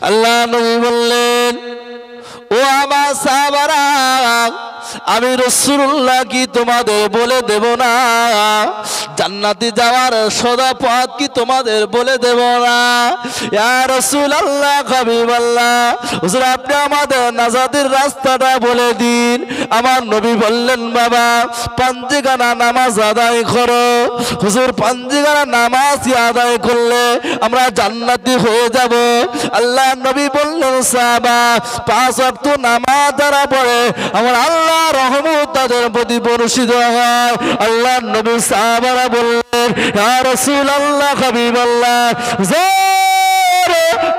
আল্লাহ নবী বললেন, ও আমার সাহাবারা, আমি রাসূলুল্লাহ কি তোমাদের বলে দেব না? জান্নাতে যাওয়ার সোজা পথ কি তোমাদের বলে দেব না? ইয়া রাসূলুল্লাহ, হাবিবাল্লাহ, হুজুর আপনি আমাদের নাজাতের রাস্তাটা বলে দিন। আমার নবী বললেন, বাবা পাঞ্জিগানা নামাজ আদায় করো। হুজুর পাঞ্জিগানা নামাজ আদায় করলে আমরা জান্নাতি হয়ে যাব। আল্লাহ নবী বললেন, সাহাবা 5 ওয়াক্ত নামাজ যারা পড়ে আমার আল্লাহ রহমত তাদের প্রতি বর্ষিত হয়। আল্লাহ নবী সাহাবারা বললেন, ইয়া রাসূলুল্লাহ, হাবিবাল্লাহ,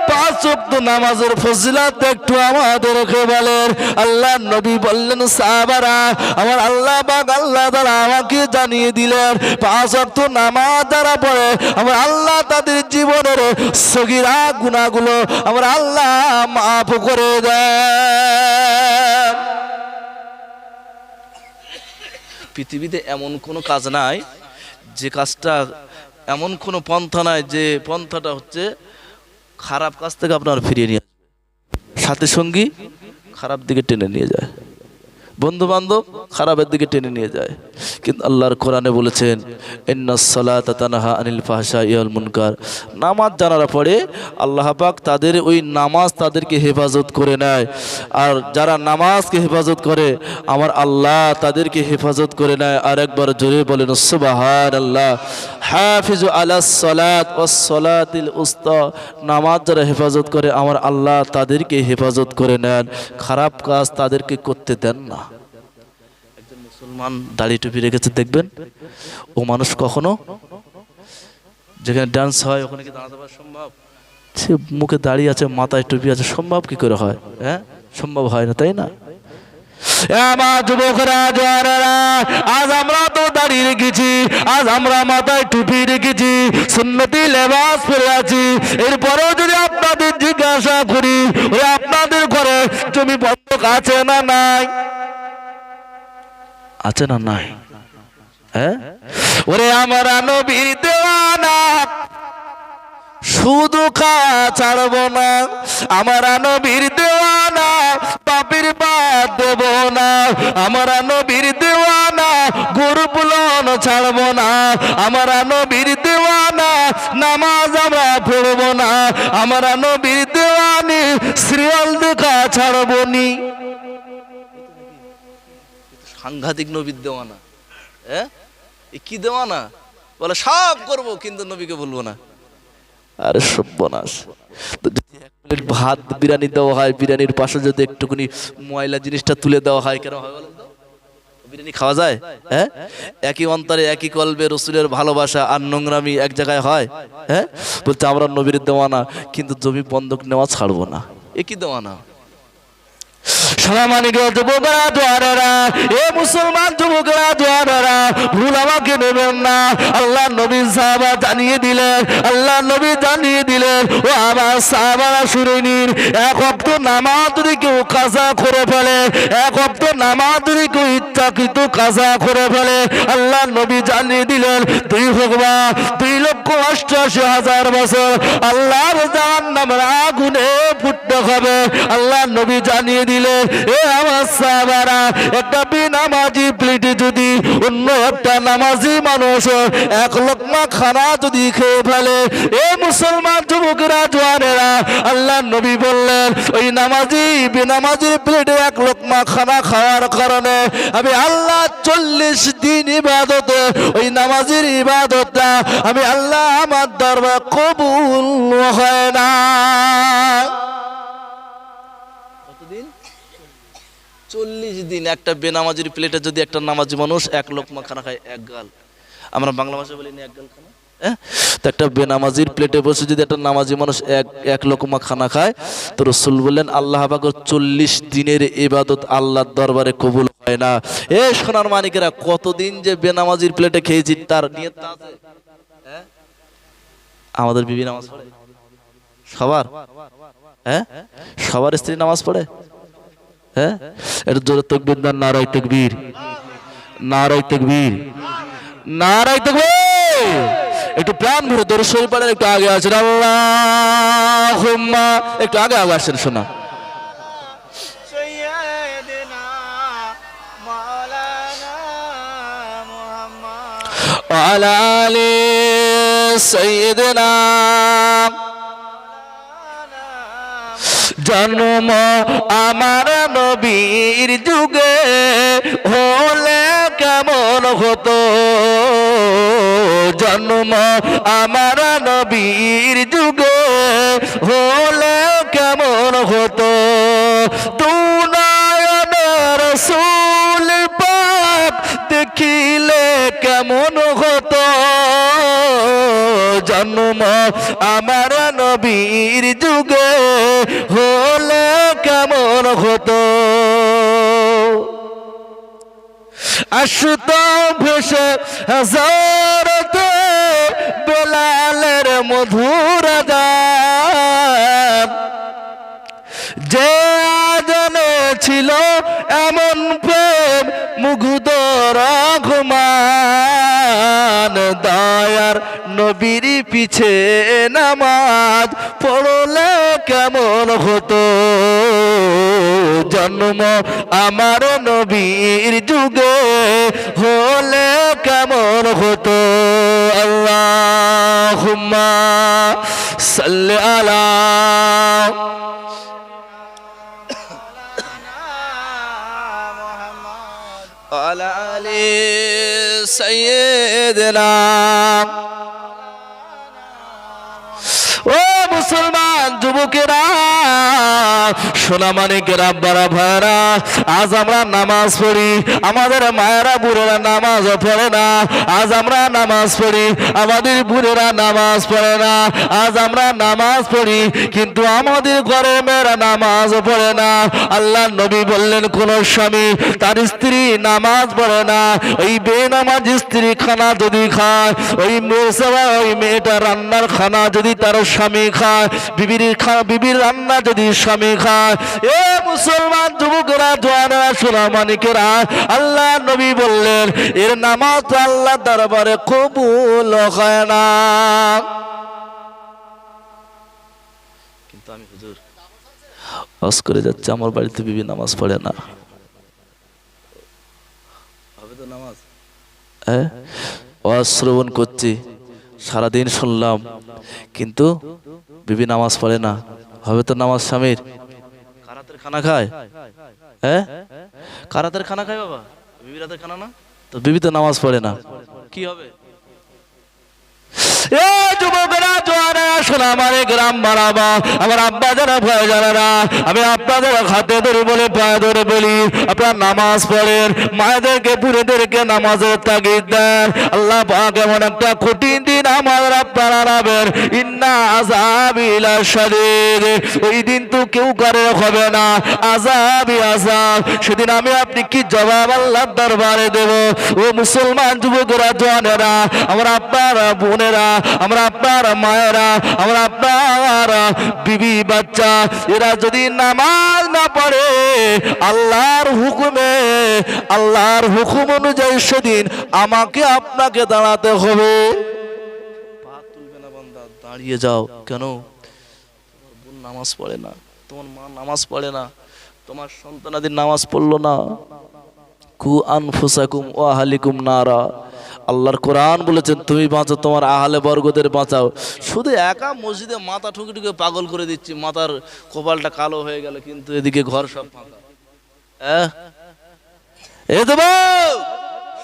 5 ওয়াক্ত নামাজের ফজিলত একটু আমাদেরকে বলেন। আল্লাহ নবী বললেন, সাহাবারা আমার আল্লাহ পাক আল্লাহ তাআলা আমাকে জানিয়ে দিলেন 5 ওয়াক্ত নামাজ যারা পড়ে আমার আল্লাহ তাদের জীবনের সগীরা গুনাহগুলো আমার আল্লাহ মাফ করে দেন। পৃথিবীতে এমন কোনো কাজ নাই যে কাজটা, এমন কোনো পন্থা নাই যে পন্থাটা হচ্ছে খারাপ কাজ থেকে আপনার ফিরিয়ে নিয়ে আসবে, সাথে সঙ্গী খারাপ দিকে টেনে নিয়ে যায়, বন্ধু বান্ধব খারাপের দিকে টেনে নিয়ে যায়। কিন্তু আল্লাহর কোরআনে বলেছেন, ইন্নাস সালাতা তানহা আনিল ফাহশাই ওয়াল মুনকার। নামাজ যারা পড়ে আল্লাহ পাক তাদের ওই নামাজ তাদেরকে হেফাজত করে নেয়। আর যারা নামাজকে হেফাজত করে আমার আল্লাহ তাদেরকে হেফাজত করে নেয়। আর একবার জোরে বলেন সুবহানাল্লাহ। হাফিজু আলাস সালাত ওয়াস সালাতিল উস্তা। নামাজ যারা হেফাজত করে আমার আল্লাহ তাদেরকে হেফাজত করে নেন, খারাপ কাজ তাদেরকে করতে দেন না। একজন মুসলমান দাড়ি টুপি রেখেছে দেখবেন, ও মানুষ কখনো যেখানে ডান্স হয় ওখানে কি দাঁড়াতে পারা সম্ভব? সে মুখে দাড়ি আছে, মাথায় টুপি আছে, সম্ভব কি করে হয়? হ্যাঁ, সম্ভব হয় না, তাই না? আমার যুবকরা, জওয়ানেরা, আজ আমরা তো দাঁড়িয়ে রেখেছি, আজ আমরা মাথায় টুপি রেখেছি, সুন্নতি লেবাস পরে আছি। এরপরেও যদি আপনাদের জিজ্ঞাসা করি, ওই আপনাদের ঘরে জমি বন্ধক আছে না নাই? আছে না নাই? হ্যাঁ, ওরে আমরা নবীর দেওয়ানা, শুধু খাওয়া ছাড়বো না। আমরা নবীর দেওয়ানা, পাপের বাদ দেব না। আমরা নবীর দেওয়ানা, গরু বুলন ছাড়বো না। আমরা নবীর দেওয়ানা, নামাজ আমরা পড়বো না। আমরা নবীর দেওয়ানি, সিরিয়াল দেখা ছাড়বো নি। সাংঘাতিক নবীর দেওয়ানা। হ্যাঁ, কি দেওয়ানা? বলে সব করবো কিন্তু নবীকে বলবো না। আরে সর্বনাশ! যদি 1 প্লেট ভাত বিরিয়ানি দেওয়া হয়, বিরিয়ানির পাশে যদি একটুখানি ময়লা জিনিসটা তুলে দেওয়া হয়, কেন হয় বলেন তো? বিরিয়ানি খাওয়া যায়? হ্যাঁ, একই অন্তরে একই কলবে রসুলের ভালোবাসা আর নোংরামি এক জায়গায় হয়? হ্যাঁ, বলতে আমরা নবীর দেওয়ানা কিন্তু জমি বন্ধক নেওয়া ছাড়বো না। একই দেওয়ানা। সম্মানিত যুবকরা, জওয়ানেরা, এ মুসলমান যুবকরা, জওয়ানেরা, ভুল আমাকে নেবেন না। আল্লাহ নবী সাহাবা জানিয়ে দিলেন, আল্লাহ নবী জানিয়ে দিলেন, ও আমার সাহাবারা শুনে নিন, 1 ওয়াক্ত নামাজ যদি কেউ কাজা করে ফেলে, 1 ওয়াক্ত নামাজ যদি কেউ ইচ্ছাকৃত কাজা করে ফেলে, আল্লাহ নবী জানিয়ে দিলেন 2,88,000 বছর আল্লাহর জাহান্নামের আগুনে পুড়তে হবে। আল্লাহ নবী জানিয়ে দিলেন, এ আমার সাহাবারা, একটা বেনামাজি প্লেটে যদি অন্য একটা নামাজি মানুষ 1 লোকমা খানা যদি খেয়ে ফেলে, এ মুসলমান যুবকেরা, জওয়ানেরা, আল্লাহ নবী বললেন, ওই নামাজি বেনামাজির প্লেটে 1 লোকমা খানা খাওয়ার কারণে আমি আল্লাহ 40 দিন ইবাদতে, ওই নামাজির ইবাদতটা আমি আল্লাহ আমার দরবার কবুল হয় না। 40 দিন একটা বেনামাজির প্লেটে যদি একটা নামাজি মানুষ 1 লোকমা খানা খায়, 1 গাল, আমরা বাংলা ভাষায় বলি না 1 গাল খানা, তো একটা বেনামাজির প্লেটে বসে যদি একটা নামাজি মানুষ 1 লোকমা খানা খায়, তো রাসূল বললেন আল্লাহ পাকের 40 দিনের ইবাদত আল্লাহর দরবারে কবুল হয় না। এ সোনার মানিকেরা, কতদিন যে বেনামাজির প্লেটে খেয়েছি তার নিয়ত আছে? আমাদের বিবি নামাজ পড়ে? সবার? হ্যাঁ, সবার স্ত্রী নামাজ পড়ে? হ্যাঁ, এর জোরে তাকবীর দেন, নারায়ে তাকবীর, নারায়ে তাকবীর, নারায়ে তাকবীর। একটু প্রাণ ভরে দরুদ শরীফ পড়েন, একটু আগে আসেন। আল্লাহুম্মা, একটু আগে আগে আসেন শোনা। আলা আলি সাইয়্যিদিনা, জন্ম আমার নবীর যুগে হলে কেমন হতো, জন্ম আমার নবীর যুগে হলে কেমন হতো, দুনায়নের রাসূল পাক দেখিলে কেমন হতো, জন্ম আমার নবীর যুগে হলে কেমন হতো। আসতো ভেসে হাজারতে বেলালের মধুর আযান, যে আজানে ছিল এমন প্রেম মুগ্ধ রহমান, দয়ার নবীর পিছে নামাজ পড়লে কেমন হতো, জন্ম আমার নবীর যুগে হলে কেমন হতো। আল্লাহুম্মা সাল্লি আলা আলা আলি সাইয়্যিদিনা। ও মুসলমান যুবকেরা, সোনামানিকেরা, আব্বারা, ভাইরা, আজ আমরা নামাজ পড়ি, আমাদের মায়েরা বুড়েরা নামাজ পড়ে না। আজ আমরা নামাজ পড়ি, আমাদের বুড়েরা নামাজ পড়ে না। আজ আমরা নামাজ পড়ি, কিন্তু আমাদের ঘরের মেয়েরা নামাজ পড়ে না। আল্লাহ নবী বললেন, কোন স্বামী তার স্ত্রী নামাজ পড়ে না, ওই বেনামাজ স্ত্রী খানা যদি খায়, ওই মেয়েটা রান্নার খানা যদি তার স্বামী খায়, বিবির রান্না যদি স্বামী খায়। এ মুসলমান যুবকেরা, জওয়ানেরা, সোনামানিকেরা, আল্লাহ নবী বললেন এর নামাজ আল্লাহ দরবারে কবুল হয় না। কিন্তু আমি হুজুর হজ করে যাচ্ছি, আমার বাড়িতে বিবি নামাজ পড়ে না, হবে তো নামাজ? ওয়াজ শ্রবণ করছি, সারাদিন শুনলাম, কিন্তু বিবি নামাজ পড়ে না, হবে তো নামাজ স্বামীর? কারাতের খানা খায়? কারাতের খানা খায় বাবা, বিবি রাতের খানা না, তো বিবি তো নামাজ পড়ে না, কি হবে? আমার আব্বা যারা ভয় জানারা, আমি আপনাদের হাতে ধরে বলে পায়ে ধরে বলি, আপনারা নামাজ পড়েন, মায়েদেরকে বুড়েদেরকে নামাজের তাগিদ দেন। আল্লাহ পাক এমন একটা কঠিন দিন আমার আপনারা নাবেন, ইন্না আযাবি লাশাদীদ, ওই দিন তো কেউ করে হবে না, আযাবি আযাব। সেদিন আমি আপনি কি জবাব আল্লাহর দরবারে দেব? ও মুসলমান যুবকেরা, জওয়ানেরা, আমার আপনারা বোনেরা, আমরা আপনার মায়েরা, আমরা আপনার বিবি বাচ্চা, এরা যদি নামাজ না পড়ে আল্লাহর হুকুমে, আল্লাহর হুকুম অনুযায়ী সেদিন আমাকে আপনাকে দাঁড়াতে হবে। পা তুলবে না বান্দা, দাঁড়িয়ে যাও। কেন? তোমার বোন নামাজ পড়ে না, তোমার মা নামাজ পড়ে না, তোমার সন্তানাদি নামাজ পড়লো না। কু আনফুসাকুম ওয়া আহলিকুম নারা, আল্লাহর কোরআন বলেছেন তুমি বাঁচো, তোমার আহলে বর্গদের বাঁচাও। শুধু একা মসজিদে মাথা ঠুকে ঠুকে পাগল করে দিচ্ছি, মাথার কপালটা কালো হয়ে গেল, কিন্তু এদিকে ঘর সব ফাঁকা।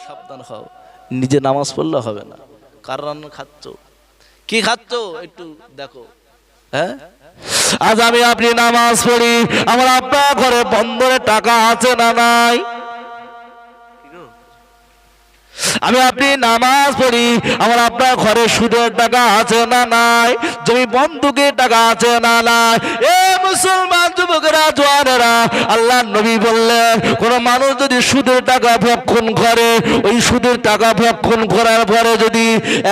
সাবধান হও, নিজে নামাজ পড়লে হবে না। কার রান্না খাচ্ছ, কি খাচ্ছ একটু দেখো। আজ আমি আপনি নামাজ পড়ি, আমার আব্বা ঘরে বন্ধরে টাকা আছে না নাই? আমি আপনি নামাজ পড়ি, আমার আপনার ঘরে সুদের টাকা আছে না নাই? জমি বন্ধুকের টাকা আছে না নাই? এ মুসলমান যুবকেরা জওয়ানেরা, আল্লাহ নবী বললেন কোন মানুষ যদি সুদের টাকা ভক্ষণ করে, ওই সুদের টাকা ভক্ষণ করার পরে যদি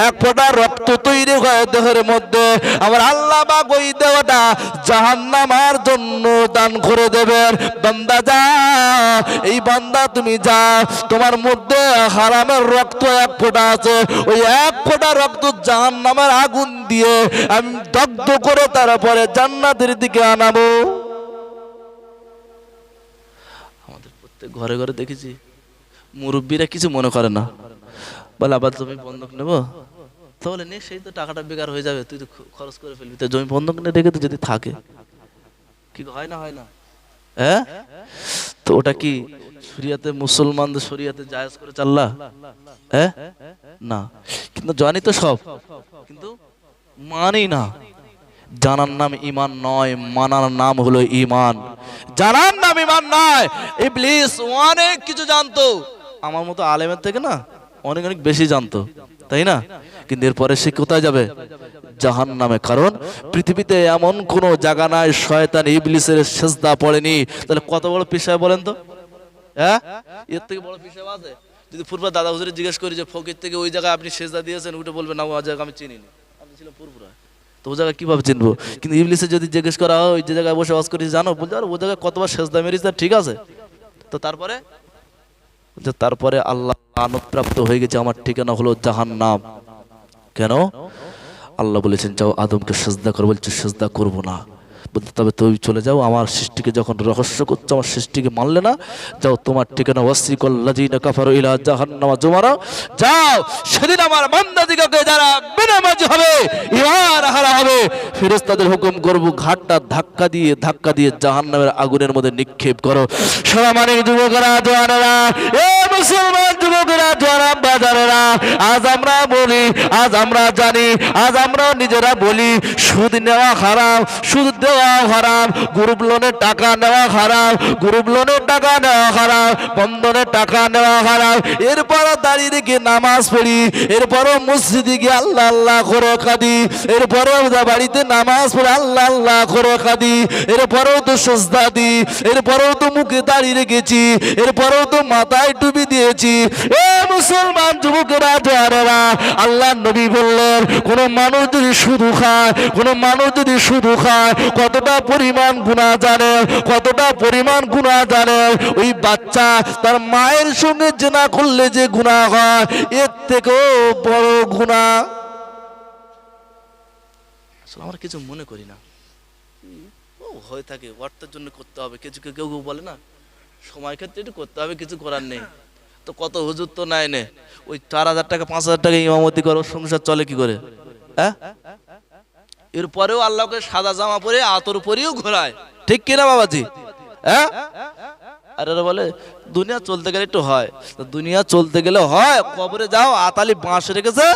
এক ফোঁটা রক্ত তৈরি হয় দেহের মধ্যে, আমার আল্লাহ পাক ওই দেহটা জাহান্নামের জন্য দান করে দেবেন। বান্দা যা, এই বান্দা তুমি যা, তোমার মধ্যে হারামের রক্ত এক ফোঁটা আছে, ওই এক ফোঁটা রক্ত জাহান্নামের আগুন দিয়ে আমি দগ্ধ করে তারপরে জান্নাতের দিকে আনাবো। আমাদের প্রত্যেক ঘরে ঘরে দেখেছি মুরব্বীরা কিছু মনে করে না, বলে আবার জমি বন্ধক নেবো, তাহলে নে, সেই তো টাকাটা বেকার হয়ে যাবে, তুই তো খরচ করে ফেলবি, তো জমি বন্ধক নিয়ে রেখে তো যদি থাকে, কি হয় না হয় না, হ্যাঁ? তো ওটা কি শরিয়াতে, মুসলমানদের শরিয়াতে জায়েজ করে চাল্লা? হ্যাঁ না, কিন্তু জানি তো সব, কিন্তু মানি না। জানার নাম ইমান নয়, মানার নাম হলো ইমান। জানার নাম ইমান নয়। ইবলিস অনেক কিছু জানতো, আমার মতো আলেমের থেকে না অনেক অনেক বেশি জানতো, তাই না? কিন্তু এরপরে সে কোথায় যাবে? জাহান্নামে। কারণ পৃথিবীতে এমন কোন জায়গা নাই শয়তান ইবলিসের সেজদা পড়েনি। তাহলে কত বড় পেশায় বলেন তো, হ্যাঁ? এর থেকে বড় পেশায় আছে? যদি ফুরফুরা দাদা হুজুরে জিজ্ঞেস করি যে ফকির থেকে ওই জায়গায় আপনি সেজদা দিয়েছেন, উঠে বলবেন না, ওই জায়গা আমি চিনিনি, আমি ছিলাম ফুরফুরা, তো ওই জায়গায় কিভাবে চিনবো? কিন্তু ইবলিসে যদি জিজ্ঞেস করা হয় ওই যে জায়গায় বসে ওয়াজ করেছি জানো, বলতে আর ওই জায়গায় কতবার সেজদা মেরেছে, ঠিক আছে, তো তারপরে তারপরে আল্লাহ অনুপ্রাপ্ত হয়ে গেছে, আমার ঠিকানা হলো জাহান্নাম। কেন? আল্লাহ বলেছেন যাও আদমকে সেজদা করো, বলছে সেজদা করবো না, বলতে তবে তুমি চলে যাও, আমার সৃষ্টিকে যখন রহস্য করছো, আমার সৃষ্টিকে মানলে না, যাও তোমার ঠিকানা ওয়াসিকাল লাযিনা কাফারু ইলা জাহান্নামা যুমারা, যাও সেদিন আমার বান্দাদিগকে যারা বেনামাজি হবে, ঈমান হারা হবে, ফেরেশতাদের হুকুম করব ঘাটটা ধাক্কা দিয়ে জাহান্নামের আগুনের মধ্যে নিক্ষেপ করো। সম্মানিত যুবকেরা জওয়ানেরা, এ মুসলমান যুবকেরা জওয়ান বাজারেরা, আজ আমরা বলি, আজ আমরা জানি, আজ আমরা নিজেরা বলি সুদ নেওয়া হারাম, সুদ দেওয়া হারাম, গ্রুপ লোনের টাকা নেওয়া হারাম, গ্রুপ লোনের টাকা নেওয়া হারাম, বন্ধনের টাকা নেওয়া হারাম। এরপরও দাঁড়িয়ে রেখে নামাজ পড়ি, এরপরও মসজিদে গিয়ে আল্লাহ আল্লাহ করে কাঁদি, এরপরেও বাড়িতে নামাজ পড়ে আল্লাহ আল্লাহ করে কাঁদি, এরপরেও তো সেজদা দিই, এরপরেও তো মুখে দাঁড়িয়ে রেখেছি, এরপরেও তো মাথায় টুপি দিয়েছি। এ মুসলমান যুবকেরা জওয়ানেরা, আল্লাহ নবী বললেন কোন মানুষ যদি শুধু খায়, কোন মানুষ যদি শুধু খায়, কতটা পরিমাণ গুনাহ জানে, কতটা পরিমাণ গুনাহ জানে? ওই বাচ্চা তার মায়ের সঙ্গে জেনা করলে যে গুনাহ হয়, এর থেকেও বড় গুনাহ। আসলে আমরা কিছু মনে করি না, ও হয়ে থাকে, অর্থের জন্য করতে হবে, কিছু কেউ কেউ বলে না সময় ক্ষেত্রে একটু করতে হবে, কিছু করার নেই, তো কত হুজুর তো নাই নে, ওই 4,000 টাকা 5,000 টাকা ইমামতি করো, সংসার চলে কি করে? হ্যাঁ, এরপরেও আল্লাহকে সাদা জামা পরে আতর পরেও ঘোরায়, ঠিক কিনা বাবাজি? হ্যাঁ, আর এরা বলে দুনিয়া চলতে গেলে একটু হয়, দুনিয়া চলতে গেলে হয়, কবরে যাও, আতালি বাঁশ রেখেছে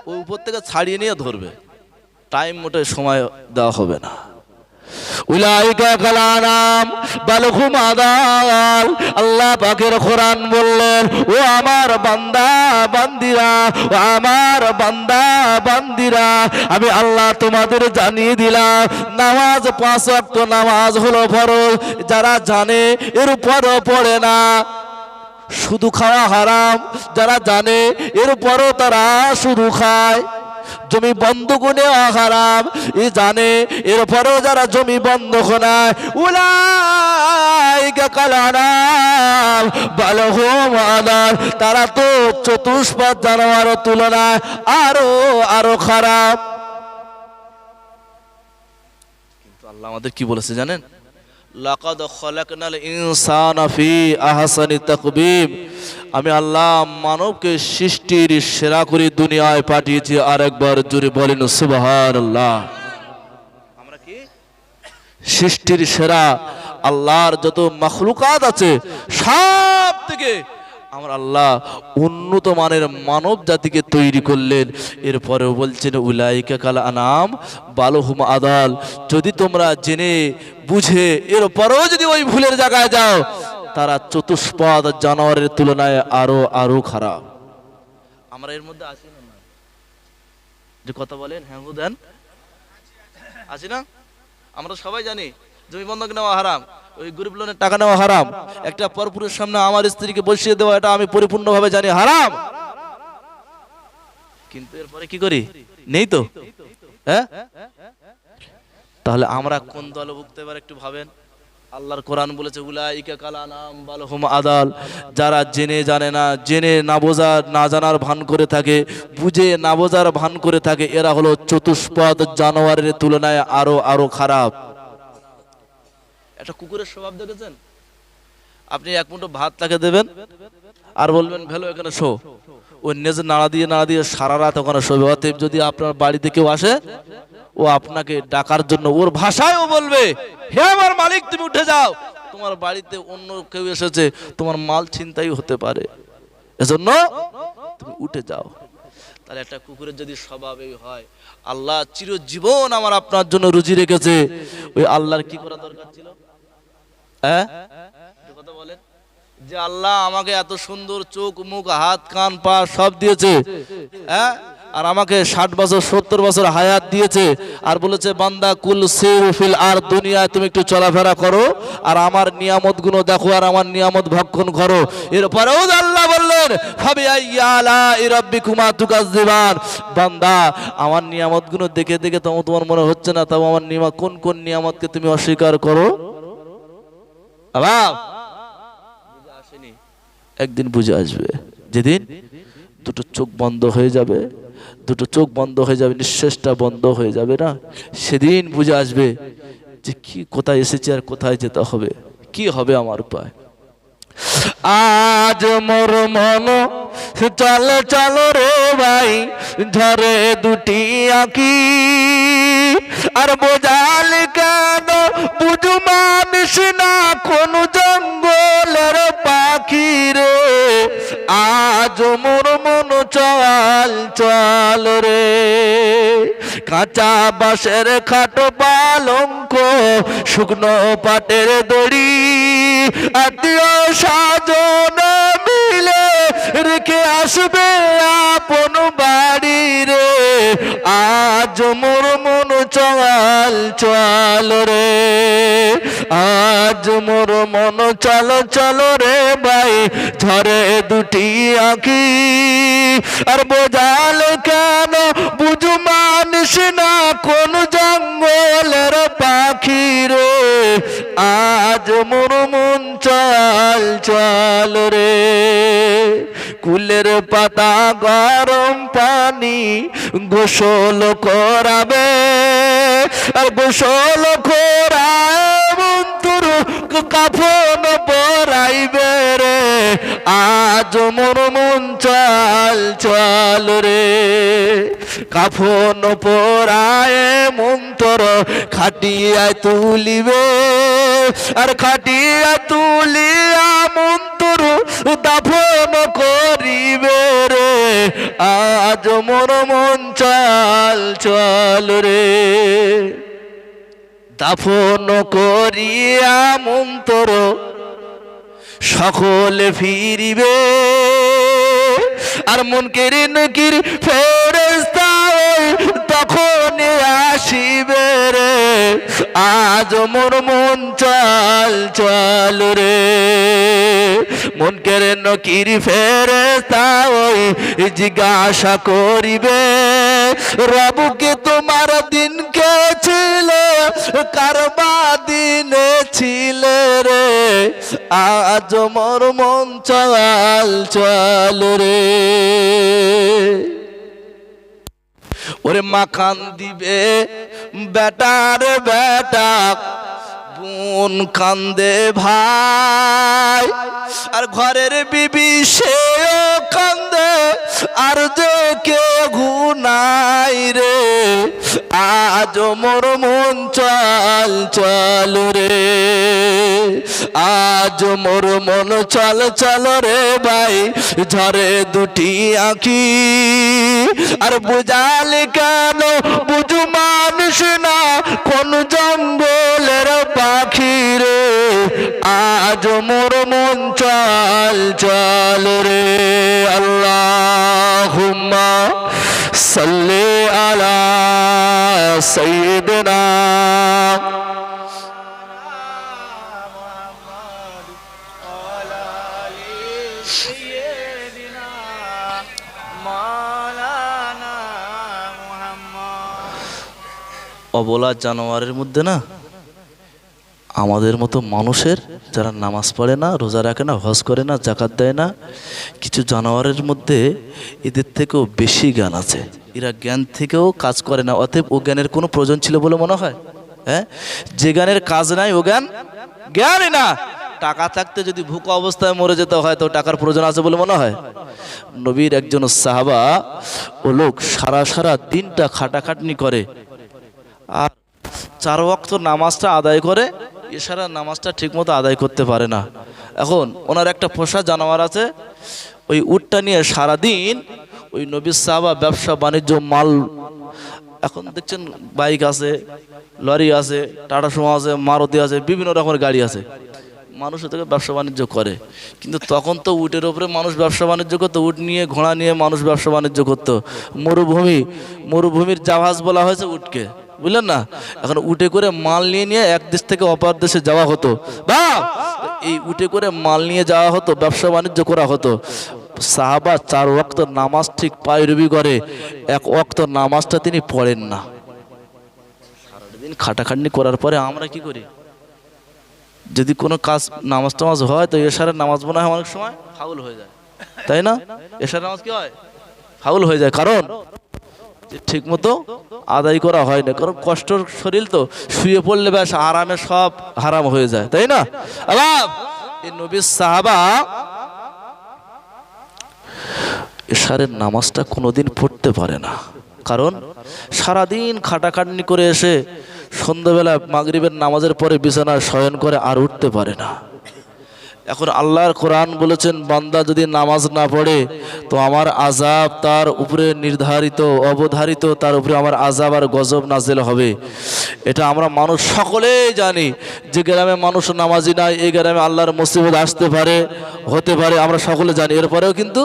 ওই উপর থেকে ছাড়িয়ে নিয়ে ধরবে, টাইম মোটে সময় দেওয়া হবে না। উলাইকা কালানাম বালহুম আদাল, আল্লাহ পাকের কোরআন বললেন ও আমার বান্দা বান্দিরা, ও আমার বান্দা বান্দিরা, আমি আল্লাহ তোমাদের জানিয়ে দিলাম নামাজ 5 ওয়াক্ত নামাজ হলো ফরজ, যারা জানে এরপরও পড়ে না। শুধু খাওয়া হারাম, যারা জানে এরপরও তারা শুধু খায়। জমি বন্ধক নেওয়া হারাম, এ জানে এরপরেও যারা জমি বন্ধক নেয়, উলাইকা কালানাম বালহুম আদাল, তারা তো চতুষ্পাদ জানোয়ারের তুলনায় আরো খারাপ। কিন্তু আল্লাহ আমাদের কি বলেছে জানেন? লাকাদ খালাকনাল ইনসানা ফি আহসানি তাকবীম, আমি আল্লাহ মানবকে সৃষ্টির সেরা করে দুনিয়ায় পাঠিয়েছি। আরেকবার জোরে বলেন সুবহানাল্লাহ। আমরা কি সৃষ্টির সেরা? আল্লাহর যত মাখলুকাত আছে সব থেকে আমার আল্লাহ উন্নত মানের মানব জাতিকে তৈরি করলেন। এরপরেও বলছেন উলাইকা কাল আনাম বালহুম আদাল, যদি তোমরা জেনে বুঝে এরপরেও যদি ওই ভুলের জায়গায় যাও, তারা চতুষ্পদ জানোয়ারের তুলনায় আরো খারাপ। আমরা এর মধ্যে আছি না? যে কথা বলেন হ্যাঁ দেন, আছি না? আমরা সবাই জানি জমি বন্ধক নেওয়া হারাম, ওই গরিব লোনের টাকা নেওয়া হারাম, একটা পরপুরুষের সামনে আমার স্ত্রীকে বসিয়ে দেওয়া এটা আমি পরিপূর্ণভাবে জানি হারাম, কিন্তু এরপরে কি করি? নেই তো। হ্যাঁ, তাহলে আমরা কোন দলভুক্ত এবার একটু ভাবেন। আল্লাহর কোরআন বলেছে উলাইকা কালানাম বাল হুম আদাল, যারা জেনে জানে না, জেনে না বোঝা না জানার ভান করে থাকে, বুঝে না বোঝার ভান করে থাকে, এরা হলো চতুষ্পদ জানোয়ারের তুলনায় আরো আরো খারাপ। একটা কুকুরের স্বভাব দেখেছেন? আপনি এক মুঠো ভাত তাকে দেবেন আর বলবেন ভেলো এখানে শো, ও নিজে নাড়া দিয়ে সারা রাত ওখানে শোবে। অতএব যদি আপনার বাড়িতে কেউ আসে, ও আপনাকে ডাকার জন্য ওর ভাষায় ও বলবে হে আমার মালিক তুমি উঠে যাও, তোমার বাড়িতে অন্য কেউ এসেছে, তোমার মাল ছিনতাই হতে পারে, এজন্য তুমি উঠে যাও। তাহলে একটা কুকুরের যদি স্বভাব এই হয়, আল্লাহ চিরজীবন আমার আপনার জন্য রুজি রেখেছে, ওই আল্লাহর কি করা দরকার ছিল? হ্যাঁ, কথা বলেন যে আল্লাহ আমাকে এত সুন্দর চোখ মুখ হাত কান পা সব দিয়েছে, হ্যাঁ, আর আমাকে 60 বছর 70 বছর হায়াত দিয়েছে, আর বলেছে বান্দা কুল সিরু ফিল আর দুনিয়ায় তুমি একটু চলাফেরা করো আর আমার নিয়ামত গুলো দেখো আর আমার নিয়ামত ভক্ষণ করো। এরপরেও আল্লাহ বললেন ফাবিআইয়া আলাই রাব্বিকুমা তুকাজ্জিবান, বান্দা আমার নিয়ামত গুলো দেখে দেখে তোমার মনে হচ্ছে না, তাও আমার নিয়ামত কোন কোন নিয়ামতকে তুমি অস্বীকার করো? বাবা আসেনি, একদিন বুঝে আসবে, যেদিন দুটো চোখ বন্ধ হয়ে যাবে, দুটো চোখ বন্ধ হয়ে যাবে, নিঃশ্বাসটা বন্ধ হয়ে যাবে না, সেদিন বুঝে আসবে যে কি কোথায় এসেছে আর কোথায় যেতে হবে, কি হবে আমার উপায়। আজ মোর মন চল চল রে ভাই ঝরে দুটি আঁকি, আর বোঝাল কেন বুঝু মানুষ না কোন জঙ্গলের পাখি রে, আজ মোর মন চল চল রে, কাঁচা বাঁশের খাটো পালঙ্ক শুকনো পাটের দড়ি, আত্মীয় সাজন মিলে রেখে আসবে আপন বাড়ি রে, আজ মোর মন চল চল রে, আজ মোর মন চল চল রে ভাই ঝরে দুটি আঁখি, আর বোঝাল কেন বুঝু মানুষ না কোন জঙ্গলের পাখি রে, আজ মোর মন চল চল রে, কুলের পাতা গরম পানি গোসল করাবে, আর গোসল করায় মন্তুর কাফন পরাইবে রে, আজ মোর মন চল চল রে, কাফন পরায় মন্তর খাটিয়ায় তুলিবে, আর খাটিয়া তুলিয়া মন্তর দাফন করিবে রে, আজ মোর মন চল চল রে, দাফন করিয়া মন্তর সকলে ফিরিবে, আর মুনকির নকির ফেরেশতা তখন আসিবে রে, আজ মোর মন চল চল রে, মুনকির নকির ফেরেশতা জিজ্ঞাসা করিবে রবকে তোমার দিন কে ছিল কারবা দিনে ছিল রে, আজ মোর মন চল চল রে, ওরে মাখান দিবে বেটার বেটা বোন কান্দে ভাই, আর ঘরের বিবি সেও কান্দে আর যে কে গুনাই রে, আজ মোর মন চল চল রে, আজ মোর মন চল চল রে ভাই ঝরে দুটি আঁখি, আর বুঝাল কেন বুঝু মানুষ না কোন জঙ্গলের পাখি রে, আজ মোর মন চল চল রে, আল্লাহুম্মা সাল্লি আলা সাইয়্যিদিনা সাইয়্যিদিনা মাওলানা মুহাম্মদ। অবলা জানোয়ারের মধ্যে না আমাদের মতো মানুষের যারা নামাজ পড়ে না, রোজা রাখে না, হজ করে না, জাকাত দেয় না, কিছু জানোয়ারের মধ্যে এদের থেকেও বেশি জ্ঞান আছে। এরা জ্ঞান থেকেও কাজ করে না, অতএব ও জ্ঞানের কোনো প্রয়োজন ছিল বলে মনে হয়? হ্যাঁ, যে জ্ঞানের কাজ নাই ও জ্ঞান জ্ঞানই না। টাকা থাকতে যদি ভুকা অবস্থায় মরে যেতে হয় তো টাকার প্রয়োজন আছে বলে মনে হয়? নবীর একজন সাহাবা ও লোক সারা দিনটা খাটাখাটনি করে আর 4 ওয়াক্ত নামাজটা আদায় করে, এছাড়া নামাজটা ঠিকমতো আদায় করতে পারে না। এখন ওনার একটা পোষা জানোয়ার আছে, ওই উটটা নিয়ে সারাদিন ওই নবীর সাহাবা ব্যবসা বাণিজ্য মাল, এখন দেখছেন বাইক আছে, লরি আছে, টাটা সুমো আছে, মারুতি আছে, বিভিন্ন রকমের গাড়ি আছে, মানুষ থেকে ব্যবসা বাণিজ্য করে। কিন্তু তখন তো উটের ওপরে মানুষ ব্যবসা বাণিজ্য করতো, উট নিয়ে ঘোড়া নিয়ে মানুষ ব্যবসা বাণিজ্য করতো। মরুভূমির জাহাজ বলা হয়েছে উটকে, বুঝলেন না? এখন উটে করে মাল নিয়ে এক দেশ থেকে অপর দেশে যাওয়া হতো, বা এই উটে করে মাল নিয়ে যাওয়া হতো, ব্যবসা বাণিজ্য করা হতো। সাহাবা 4 ওয়াক্ত নামাজ ঠিক পায়রবি করে, 1 ওয়াক্ত নামাজটা তিনি পড়েন না। সারাদিন খাটাখাটনি করার পরে আমরা কি করি? যদি কোনো কাজ নামাজ টামাজ হয় তো এশারের নামাজ মনে হয় অনেক সময় ফাউল হয়ে যায়, তাই না? এশারের নামাজ কি হয়? ফাউল হয়ে যায়, কারণ ঠিক মতো আদায় করা হয় না। কারণ কষ্টর শরীর তো, শুয়ে পড়লে বেশ আরামে সব হারাম হয়ে যায়, তাই না? আবার এই নবীর সাহাবা এশারের নামাজটা কোনোদিন পড়তে পারে না, কারণ সারাদিন খাটাখাটনি করে এসে সন্ধ্যাবেলা মাগরিবের নামাজের পরে বিছানায় শয়ন করে আর উঠতে পারে না। এখন আল্লাহর কোরআন বলেছেন, বান্দা যদি নামাজ না পড়ে তো আমার আযাব তার উপরে নির্ধারিত, অবধারিত, তার উপরে আমার আযাব আর গজব নাযিল হবে। এটা আমরা মানুষ সকলেই জানি। যে গ্রামে মানুষ নামাজি নাই, এই গ্রামে আল্লাহর মুসিবত আসতে পারে, হতে পারে, আমরা সকলে জানি। এরপরেও কিন্তু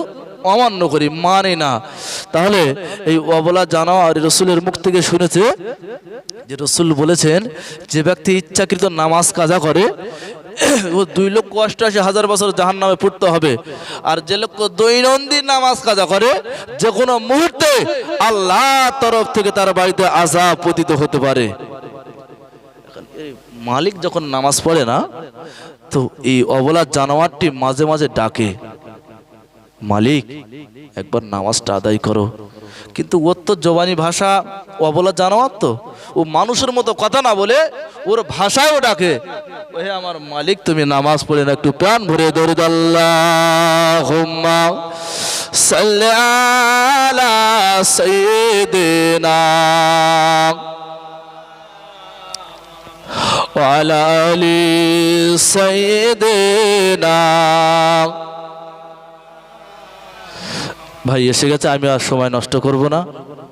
অমান্য করি, মানি না। তাহলে এই অবলা জানোয়ার রসুলের মুখ থেকে শুনেছে যে রসুল বলেছেন, যে ব্যক্তি ইচ্ছাকৃত নামাজ কাজা করে ও 2,88,000 বছর জাহান্নামে পড়তে হবে। আর যে লোক দৈনন্দিন নামাজ কাজা করে, যে কোনো মুহূর্তে আল্লাহর তরফ থেকে তার বাড়িতে আযাব পতিত হতে পারে। মালিক যখন নামাজ পড়ে না তো এই অবলা জানোয়ারটি মাঝে মাঝে ডাকে, মালিক একবার নামাজটা আদায় করো। কিন্তু ওর তো জবানি ভাষা, অবলা জানোয়ার তো, ও মানুষের মতো কথা না বলে ওর ভাষায়ও ডাকে, ওহে আমার মালিক তুমি নামাজ পড়ে না। একটু প্রাণ ভরে দরুদ আল্লাহুম্মা সাল্লি আলা সাইয়্যিদিনা ওয়া আলা আলি সাইয়্যিদিনা। ভাই এসে গেছে, আমি আর সময় নষ্ট করব না।